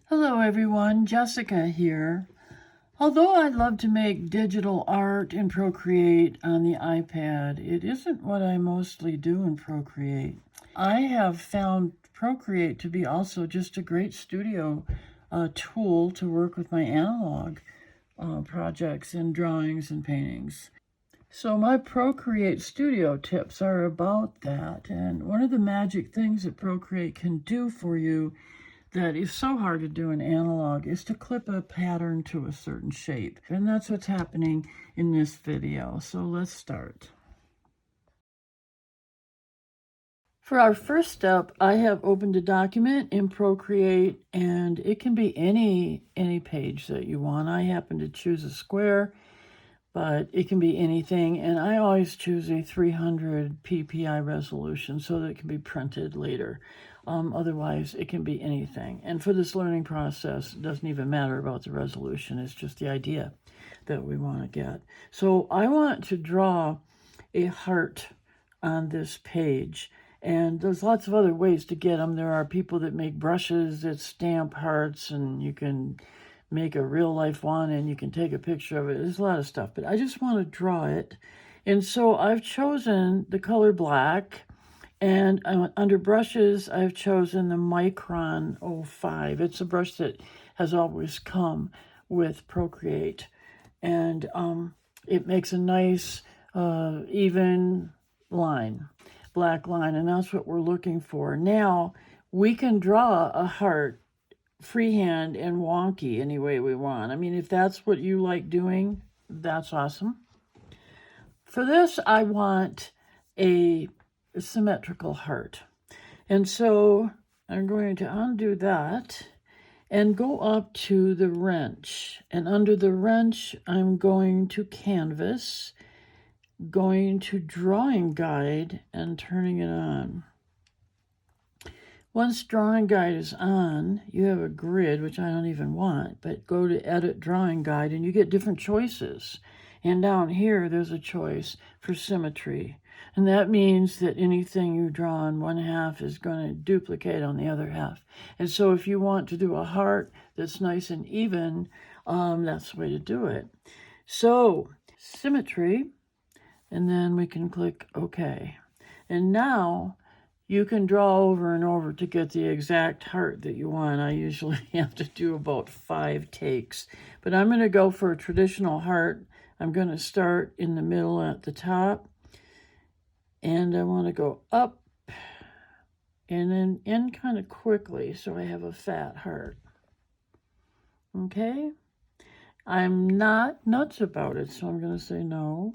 Hello everyone, Jessica here. Although I love to make digital art in Procreate on the iPad, it isn't what I mostly do in Procreate. I have found Procreate to be also just a great studio tool to work with my analog projects and drawings and paintings. So my Procreate Studio tips are about that. And one of the magic things that Procreate can do for you that is so hard to do in analog is to clip a pattern to a certain shape. And that's what's happening in this video. So let's start. For our first step, I have opened a document in Procreate, and it can be any page that you want. I happen to choose a square, but it can be anything, and I always choose a 300 ppi resolution so that it can be printed later. Otherwise, it can be anything. And for this learning process, it doesn't even matter about the resolution. It's just the idea that we want to get. So I want to draw a heart on this page. And there's lots of other ways to get them. There are people that make brushes that stamp hearts, and you can make a real life one and you can take a picture of it. There's a lot of stuff, but I just want to draw it. And so I've chosen the color black, and under brushes, I've chosen the Micron 05. It's a brush that has always come with Procreate, and it makes a nice even line, black line, and that's what we're looking for. Now we can draw a heart freehand and wonky any way we want. I mean, if that's what you like doing, that's awesome. For this, I want a symmetrical heart. And so I'm going to undo that and go up to the wrench. And under the wrench, I'm going to canvas, going to drawing guide, and turning it on. Once drawing guide is on, you have a grid, which I don't even want, but go to edit drawing guide and you get different choices. And down here, there's a choice for symmetry. And that means that anything you draw on one half is going to duplicate on the other half. And so if you want to do a heart that's nice and even, that's the way to do it. So symmetry, and then we can click OK. And now you can draw over and over to get the exact heart that you want. I usually have to do about 5 takes, but I'm going to go for a traditional heart. I'm going to start in the middle at the top, and I want to go up and then in kind of quickly so I have a fat heart. Okay? I'm not nuts about it, so I'm going to say no.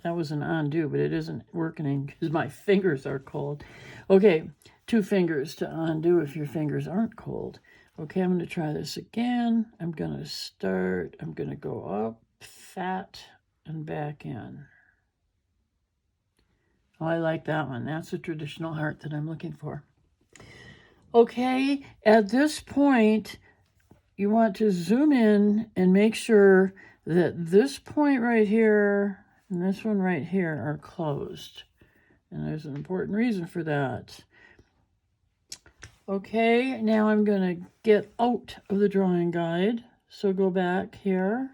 That was an undo, but it isn't working because my fingers are cold. Okay, 2 fingers to undo if your fingers aren't cold. Okay, I'm going to try this again. I'm going to start. I'm going to go up, fat, and back in. Oh, I like that one. That's a traditional heart that I'm looking for. Okay, at this point, you want to zoom in and make sure that this point right here and this one right here are closed. And there's an important reason for that. Okay, now I'm going to get out of the drawing guide. So go back here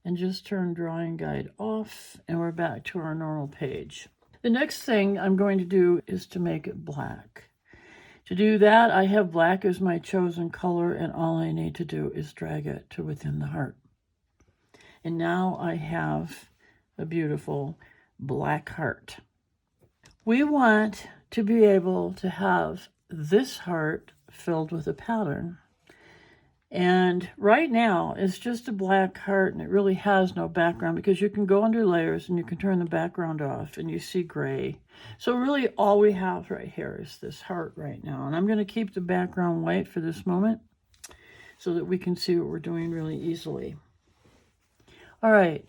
and just turn drawing guide off, and we're back to our normal page. The next thing I'm going to do is to make it black. To do that, I have black as my chosen color, and all I need to do is drag it to within the heart. And now I have a beautiful black heart. We want to be able to have this heart filled with a pattern. And right now it's just a black heart, and it really has no background because you can go under layers and you can turn the background off and you see gray. So really all we have right here is this heart right now. And I'm going to keep the background white for this moment so that we can see what we're doing really easily. All right.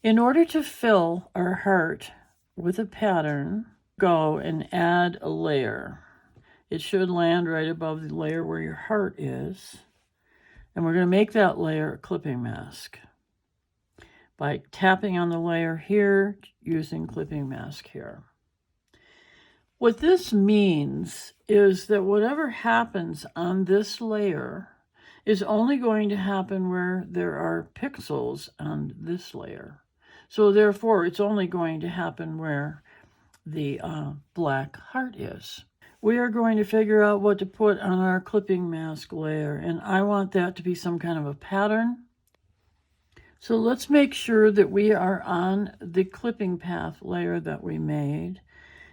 In order to fill our heart with a pattern, go and add a layer. It should land right above the layer where your heart is. And we're going to make that layer a clipping mask by tapping on the layer here, using clipping mask here. What this means is that whatever happens on this layer is only going to happen where there are pixels on this layer. So therefore, it's only going to happen where the black heart is. We are going to figure out what to put on our clipping mask layer, and I want that to be some kind of a pattern. So let's make sure that we are on the clipping path layer that we made,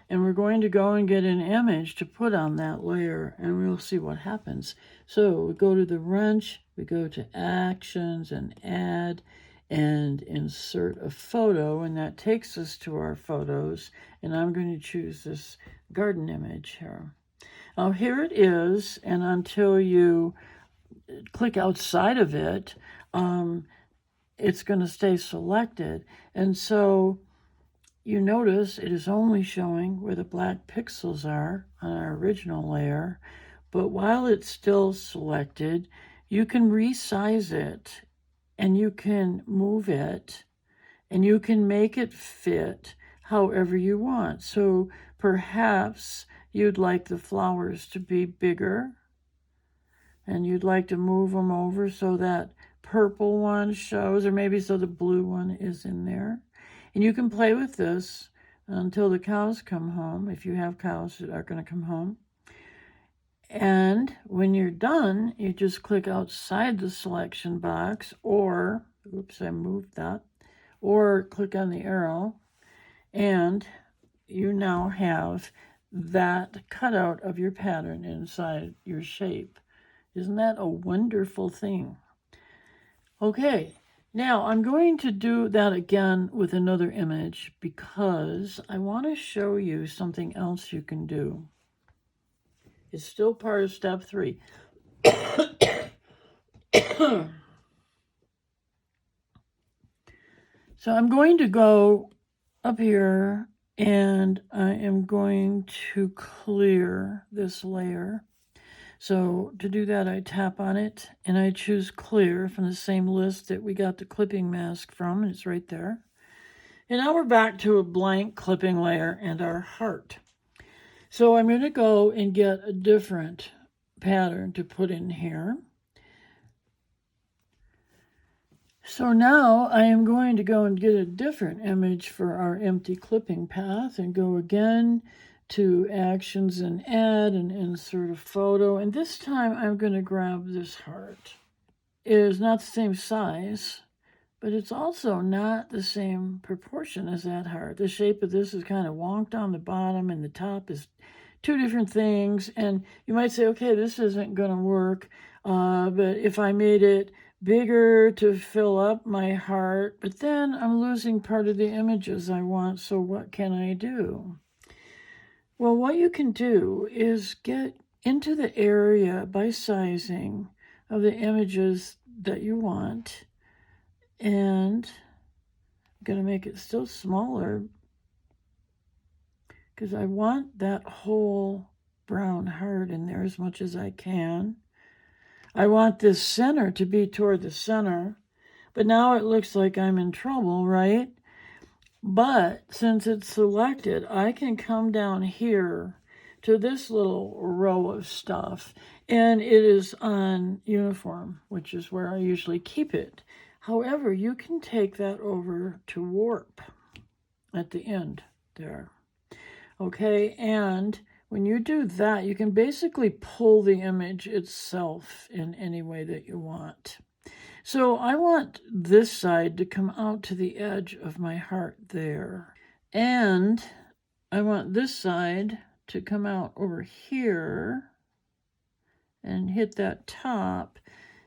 and we're going to go and get an image to put on that layer, and we'll see what happens. So we go to the wrench, we go to actions and add and insert a photo, and that takes us to our photos, and I'm going to choose this garden image here. Now here it is, and until you click outside of it, it's going to stay selected. And so you notice it is only showing where the black pixels are on our original layer, but while it's still selected, you can resize it and you can move it and you can make it fit however you want. So perhaps you'd like the flowers to be bigger and you'd like to move them over so that purple one shows, or maybe so the blue one is in there. And you can play with this until the cows come home, if you have cows that are going to come home. And when you're done, you just click outside the selection box, or, oops, I moved that, or click on the arrow, and you now have that cutout of your pattern inside your shape. Isn't that a wonderful thing? Okay, now I'm going to do that again with another image because I want to show you something else you can do. It's still part of step 3. So I'm going to go up here and I am going to clear this layer. So to do that, I tap on it and I choose clear from the same list that we got the clipping mask from, and it's right there. And now we're back to a blank clipping layer and our heart. So I'm going to go and get a different pattern to put in here. So now I am going to go and get a different image for our empty clipping path and go again to actions and add and insert a photo. And this time I'm going to grab this heart. It is not the same size, but it's also not the same proportion as that heart. The shape of this is kind of wonked on the bottom and the top is two different things. And you might say, okay, this isn't going to work. But if I made it bigger to fill up my heart, but then I'm losing part of the images I want. So what can I do? Well, what you can do is get into the area by sizing of the images that you want. And I'm going to make it still smaller because I want that whole brown heart in there as much as I can. I want this center to be toward the center, but now it looks like I'm in trouble, right? But since it's selected, I can come down here to this little row of stuff, and it is on uniform, which is where I usually keep it. However, you can take that over to warp at the end there. Okay, and when you do that, you can basically pull the image itself in any way that you want. So I want this side to come out to the edge of my heart there. And I want this side to come out over here and hit that top.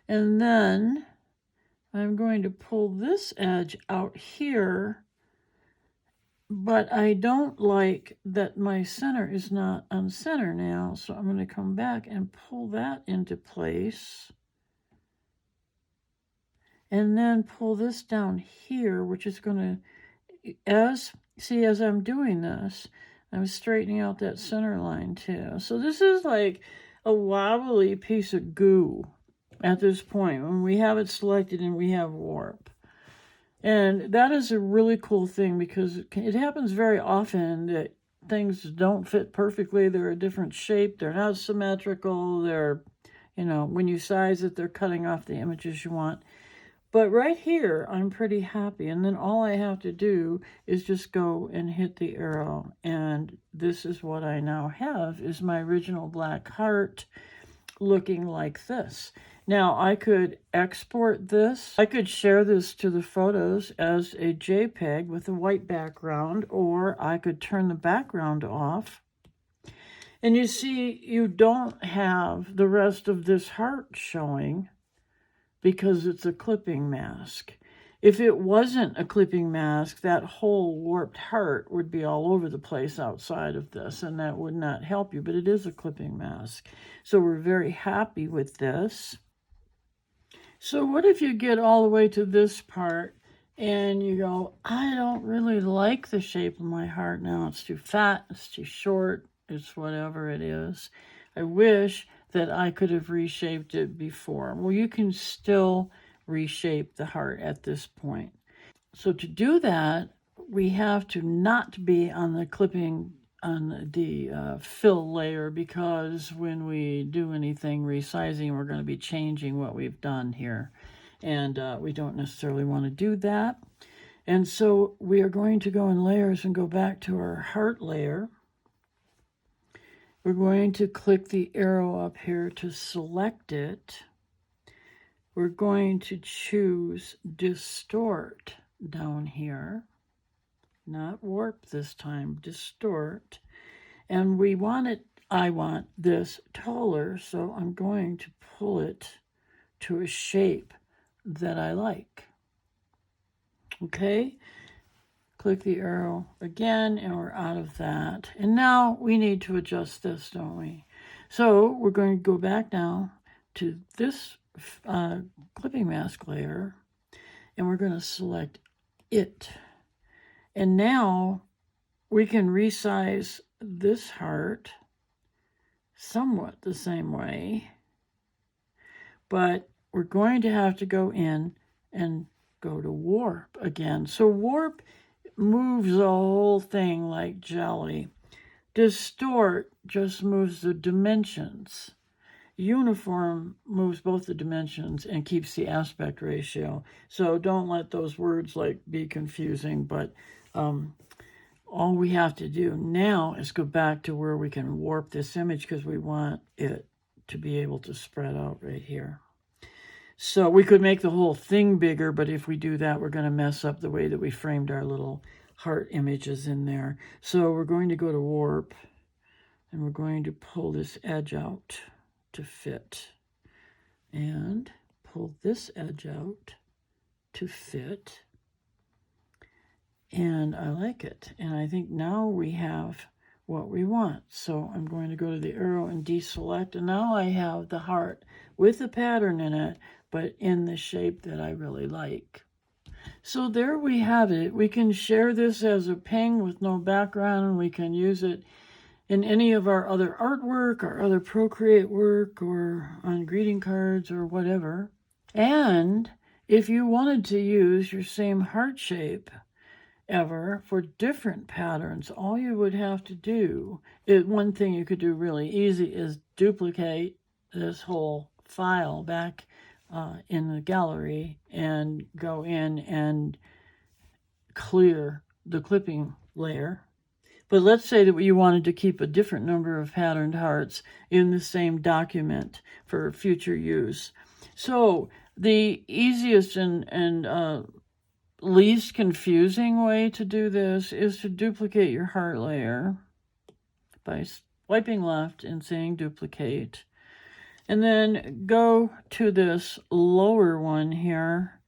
And then I'm going to pull this edge out here. But I don't like that my center is not on center now. So I'm going to come back and pull that into place. And then pull this down here, which is going to, as I'm doing this, I'm straightening out that center line too. So this is like a wobbly piece of goo at this point when we have it selected and we have warp. And that is a really cool thing because it happens very often that things don't fit perfectly. They're a different shape. They're not symmetrical. They're, You know, when you size it, they're cutting off the images you want. But right here, I'm pretty happy. And then all I have to do is just go and hit the arrow. And this is what I now have, is my original black heart looking like this. Now, I could export this. I could share this to the photos as a JPEG with a white background, or I could turn the background off. And you see, you don't have the rest of this heart showing because it's a clipping mask. If it wasn't a clipping mask, that whole warped heart would be all over the place outside of this, and that would not help you, but it is a clipping mask. So we're very happy with this. So what if you get all the way to this part and you go, I don't really like the shape of my heart now. It's too fat, it's too short, it's whatever it is. I wish that I could have reshaped it before. Well, you can still reshape the heart at this point. So to do that, we have to not be on the clipping, on the fill layer, because when we do anything resizing, we're going to be changing what we've done here. And we don't necessarily want to do that. And so we are going to go in layers and go back to our heart layer. We're going to click the arrow up here to select it. We're going to choose Distort down here. Not warp this time, distort. And we want it, I want this taller, so I'm going to pull it to a shape that I like. Okay? Click the arrow again, and we're out of that. And now we need to adjust this, don't we? So we're going to go back now to this clipping mask layer, and we're going to select it. And now we can resize this heart somewhat the same way, but we're going to have to go in and go to warp again. So warp moves the whole thing like jelly. Distort just moves the dimensions. Uniform moves both the dimensions and keeps the aspect ratio. So don't let those words like be confusing, but all we have to do now is go back to where we can warp this image, because we want it to be able to spread out right here. So we could make the whole thing bigger, but if we do that, we're going to mess up the way that we framed our little heart images in there. So we're going to go to warp, and we're going to pull this edge out to fit, and pull this edge out to fit. And I like it. And I think now we have what we want. So I'm going to go to the arrow and deselect. And now I have the heart with the pattern in it, but in the shape that I really like. So there we have it. We can share this as a ping with no background, and we can use it in any of our other artwork, our other Procreate work, or on greeting cards or whatever. And if you wanted to use your same heart shape ever for different patterns, all you would have to do is, one thing you could do really easy is duplicate this whole file back in the gallery and go in and clear the clipping layer. But let's say that you wanted to keep a different number of patterned hearts in the same document for future use. So the easiest and least confusing way to do this is to duplicate your heart layer by swiping left and saying duplicate. And then go to this lower one here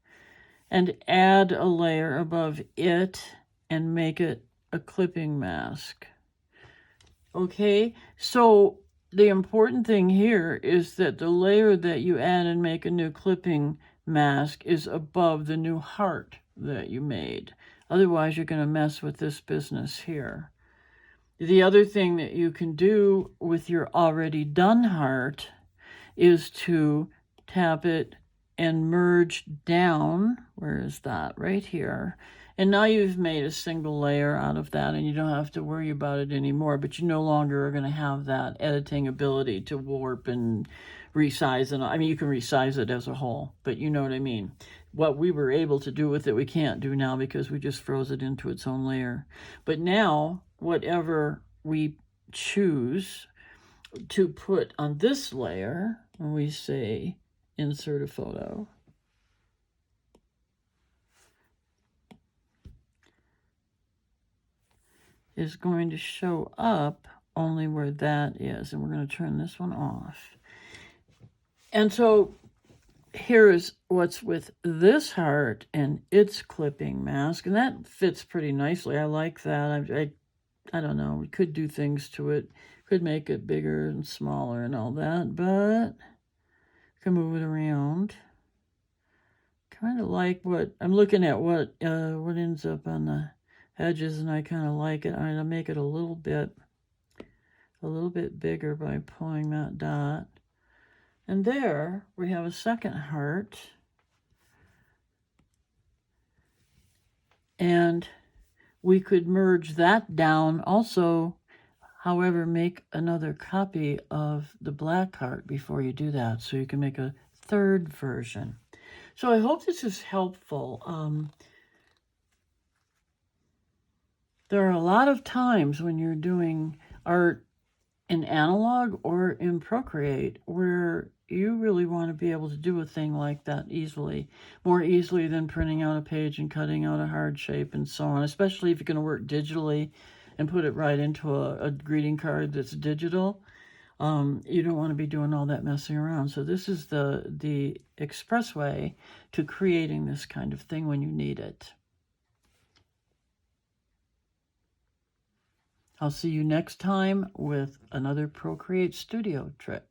and add a layer above it and make it a clipping mask. Okay, so the important thing here is that the layer that you add and make a new clipping mask is above the new heart that you made. Otherwise, you're going to mess with this business here. The other thing that you can do with your already done heart is to tap it and merge down. Where is that? Right here. And now you've made a single layer out of that, and you don't have to worry about it anymore, but you no longer are going to have that editing ability to warp and resize. And I mean, you can resize it as a whole, but you know what I mean. What we were able to do with it, we can't do now because we just froze it into its own layer. But now, whatever we choose to put on this layer, when we say insert a photo, is going to show up only where that is. And we're going to turn this one off. And so here is what's with this heart and its clipping mask. And that fits pretty nicely. I like that. I don't know. We could do things to it. Could make it bigger and smaller and all that. But can move it around. Kind of like what I'm looking at. What ends up on the edges, and I kind of like it. I'm gonna make it a little bit bigger by pulling that dot. And there we have a second heart. And we could merge that down also. However, make another copy of the black heart before you do that, so you can make a third version. So I hope this is helpful. There are a lot of times when you're doing art in analog or in Procreate where you really want to be able to do a thing like that easily, more easily than printing out a page and cutting out a hard shape and so on, especially if you're going to work digitally and put it right into a greeting card that's digital. You don't want to be doing all that messing around. So this is the express way to creating this kind of thing when you need it. I'll see you next time with another Procreate Studio trick.